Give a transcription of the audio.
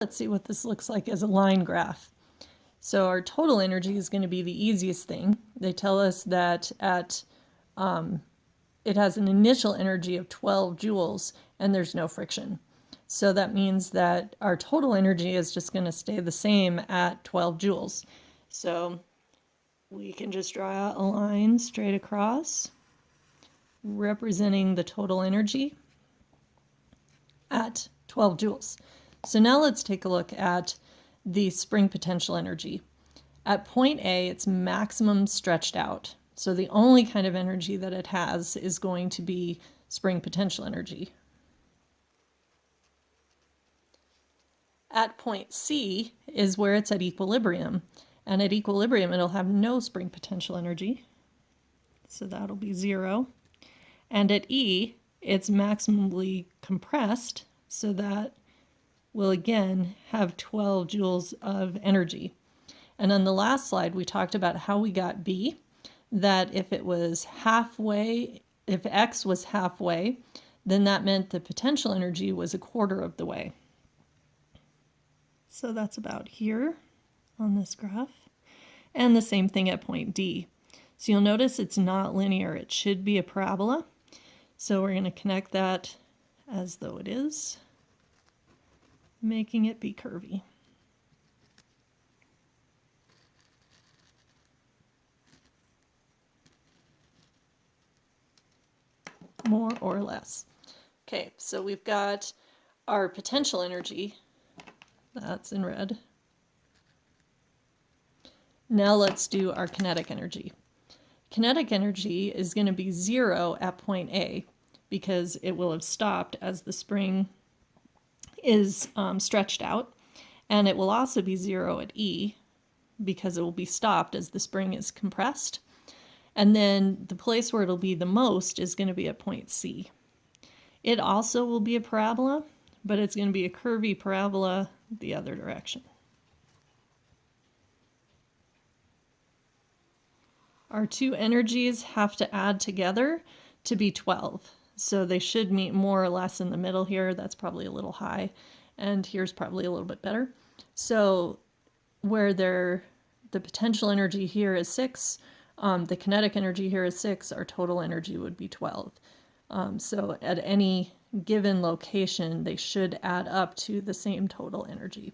Let's see what this looks like as a line graph. So our total energy is going to be the easiest thing. They tell us that it has an initial energy of 12 joules and there's no friction. So that means that our total energy is just going to stay the same at 12 joules. So we can just draw out a line straight across representing the total energy at 12 joules. So now let's take a look at the spring potential energy. At point A, it's maximum stretched out. So the only kind of energy that it has is going to be spring potential energy. At point C is where it's at equilibrium. And at equilibrium, it'll have no spring potential energy. So that'll be 0. And at E, it's maximally compressed, so that will again have 12 joules of energy. And on the last slide, we talked about how we got B, that if it was halfway, if X was halfway, then that meant the potential energy was a quarter of the way. So that's about here on this graph. And the same thing at point D. So you'll notice it's not linear. It should be a parabola. So we're going to connect that as though it is, making it be curvy. More or less. Okay, so we've got our potential energy. That's in red. Now let's do our kinetic energy. Kinetic energy is going to be 0 at point A because it will have stopped as the spring is stretched out. And it will also be 0 at E because it will be stopped as the spring is compressed. And then the place where it'll be the most is going to be at point C. It also will be a parabola, but it's going to be a curvy parabola the other direction. Our two energies have to add together to be 12. So they should meet more or less in the middle here. That's probably a little high. And here's probably a little bit better. So where the potential energy here is 6, the kinetic energy here is 6, our total energy would be 12. So at any given location, they should add up to the same total energy.